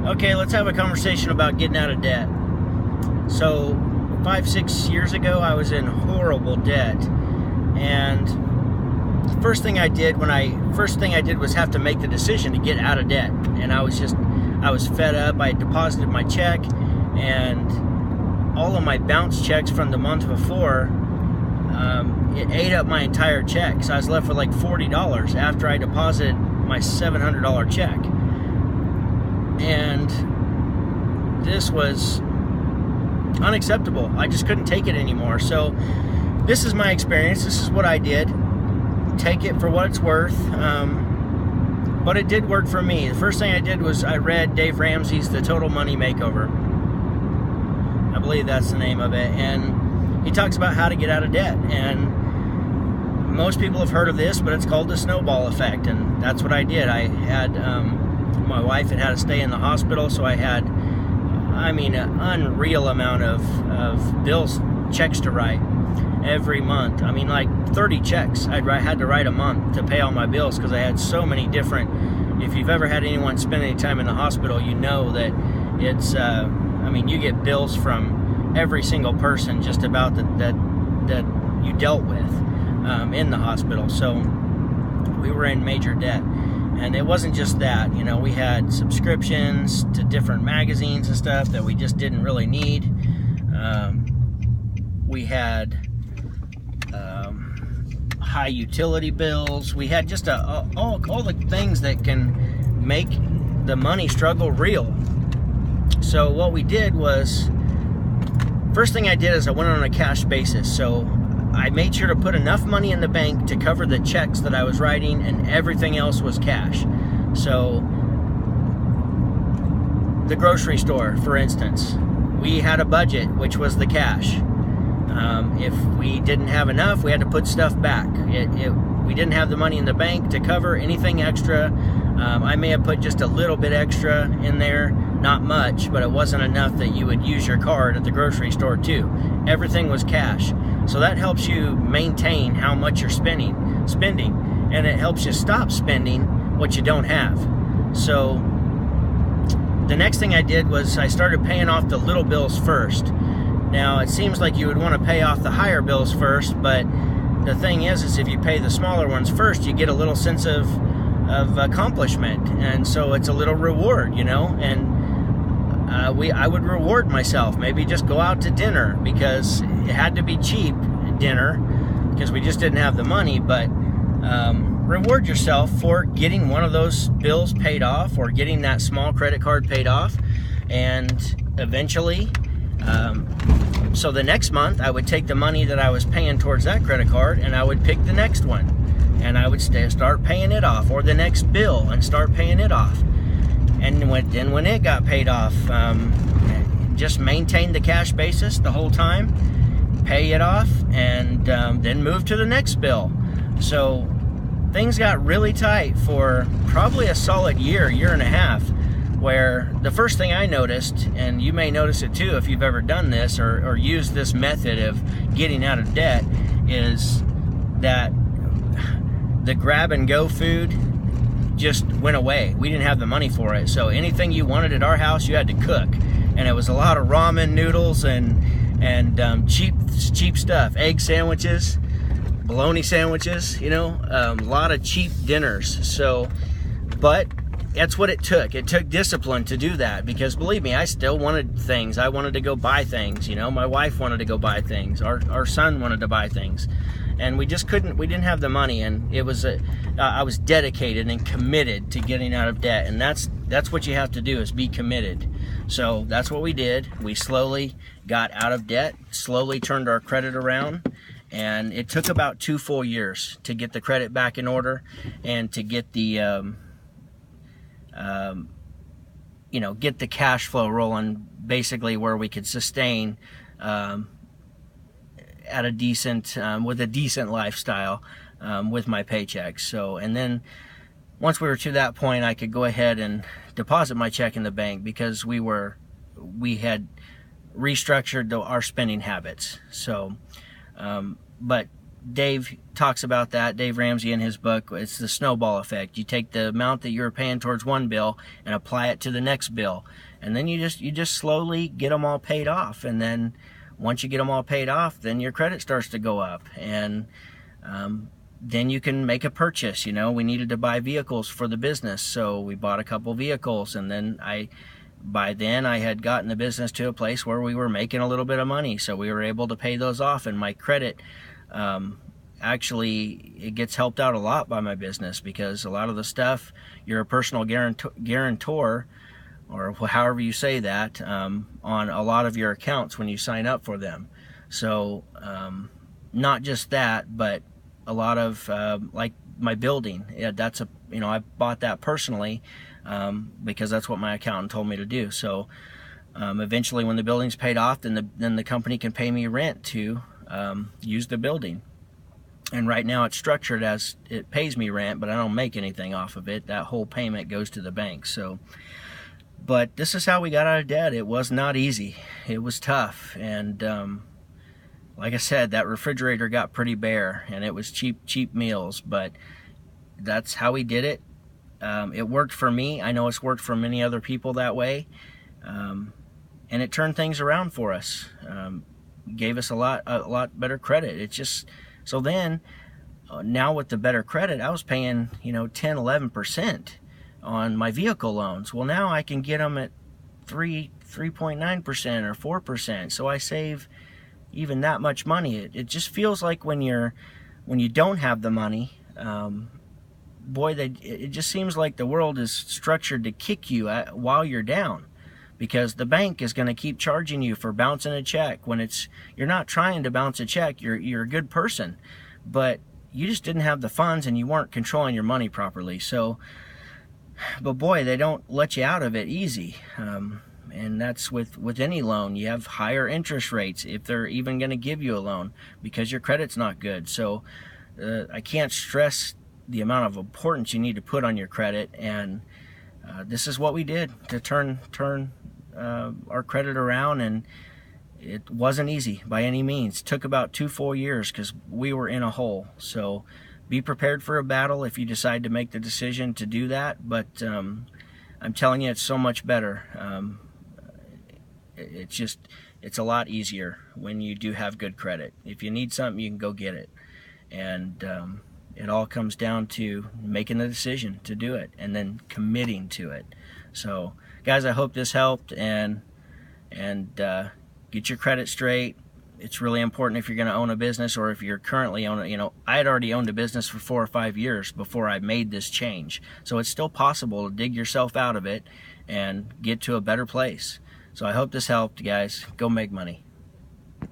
Okay, let's have a conversation about getting out of debt. So 5-6 years ago, I was in horrible debt, and the first thing I did was have to make the decision to get out of debt. And I was fed up. I deposited my check, and all of my bounce checks from the month before, it ate up my entire check. So I was left with like $40 after I deposited my $700 check. And this was unacceptable. I just couldn't take it anymore. So this is my experience. This is what I did. Take it for what it's worth. But it did work for me. The first thing I did was I read Dave Ramsey's The Total Money Makeover. I believe that's the name of it. And he talks about how to get out of debt. And most people have heard of this, but it's called the Snowball Effect. And that's what I did. I had... my wife had to stay in the hospital, so I had, an unreal amount of bills, checks to write every month. Like 30 checks I had to write a month to pay all my bills, because I had so many different. If you've ever had anyone spend any time in the hospital, you know that it's, you get bills from every single person just about that you dealt with in the hospital. So we were in major debt. And it wasn't just that, we had subscriptions to different magazines and stuff that we just didn't really need. We had high utility bills. We had just all the things that can make the money struggle real. So what we did was, first thing I did is I went on a cash basis. So I made sure to put enough money in the bank to cover the checks that I was writing, and everything else was cash. So the grocery store, for instance, we had a budget, which was the cash. If we didn't have enough, we had to put stuff back. We didn't have the money in the bank to cover anything extra. I may have put just a little bit extra in there, not much, but it wasn't enough that you would use your card at the grocery store too. Everything was cash. So that helps you maintain how much you're spending, and it helps you stop spending what you don't have. So the next thing I did was I started paying off the little bills first. Now it seems like you would want to pay off the higher bills first, but the thing is if you pay the smaller ones first, you get a little sense of accomplishment, and so it's a little reward, and I would reward myself, maybe just go out to dinner, because it had to be cheap dinner because we just didn't have the money, but reward yourself for getting one of those bills paid off, or getting that small credit card paid off. And eventually, so the next month I would take the money that I was paying towards that credit card, and I would pick the next one, and I would start paying it off, or the next bill, and start paying it off. And when it got paid off, just maintain the cash basis the whole time, pay it off, and then move to the next bill. So things got really tight for probably a solid year and a half, where the first thing I noticed, and you may notice it too if you've ever done this or used this method of getting out of debt, is that the grab and go food just went away. We didn't have the money for it. So anything you wanted at our house, you had to cook. And it was a lot of ramen noodles and cheap stuff. Egg sandwiches, bologna sandwiches, a lot of cheap dinners. So, but that's what it took. It took discipline to do that, because believe me, I still wanted things. I wanted to go buy things, my wife wanted to go buy things. Our son wanted to buy things. And we just couldn't, we didn't have the money, and it was I was dedicated and committed to getting out of debt, and that's what you have to do, is be committed. So that's what we did. We slowly got out of debt, slowly turned our credit around, and it took about 2 full years to get the credit back in order, and to get the get the cash flow rolling, basically where we could sustain at a decent, with a decent lifestyle with my paychecks. So, and then once we were to that point, I could go ahead and deposit my check in the bank, because we had restructured our spending habits. So, but Dave talks about that, Dave Ramsey, in his book. It's the snowball effect. You take the amount that you were paying towards one bill and apply it to the next bill, and then you just slowly get them all paid off. And then once you get them all paid off, then your credit starts to go up, and then you can make a purchase. You know, we needed to buy vehicles for the business, so we bought a couple vehicles, and then by then I had gotten the business to a place where we were making a little bit of money, so we were able to pay those off, and my credit actually, it gets helped out a lot by my business, because a lot of the stuff, you're a personal guarantor, or however you say that, on a lot of your accounts when you sign up for them. So not just that, but a lot of like my building, that's I bought that personally, because that's what my accountant told me to do. So eventually, when the building's paid off, then the company can pay me rent to use the building. And right now it's structured as it pays me rent, but I don't make anything off of it. That whole payment goes to the bank. So, but this is how we got out of debt. It was not easy. It was tough, and like I said, that refrigerator got pretty bare, and it was cheap meals, but that's how we did it. It worked for me. I know it's worked for many other people that way, and it turned things around for us. Gave us a lot better credit. It's just, so then now with the better credit, I was paying 10-11% on my vehicle loans. Well, now I can get them at 3.9% or 4%. So I save even that much money. It just feels like when you don't have the money, it just seems like the world is structured to kick you while you're down, because the bank is going to keep charging you for bouncing a check when you're not trying to bounce a check. You're a good person, but you just didn't have the funds and you weren't controlling your money properly. So, but boy, they don't let you out of it easy. And that's with any loan. You have higher interest rates if they're even going to give you a loan, because your credit's not good. So I can't stress the amount of importance you need to put on your credit, and this is what we did to turn our credit around, and it wasn't easy by any means. It took about 2 full years because we were in a hole. So be prepared for a battle if you decide to make the decision to do that, but I'm telling you, it's so much better. It's a lot easier when you do have good credit. If you need something, you can go get it, and it all comes down to making the decision to do it and then committing to it. So guys, I hope this helped, and get your credit straight. It's really important if you're going to own a business, or if you're currently owning. I had already owned a business for 4 or 5 years before I made this change. So it's still possible to dig yourself out of it and get to a better place. So I hope this helped, guys. Go make money.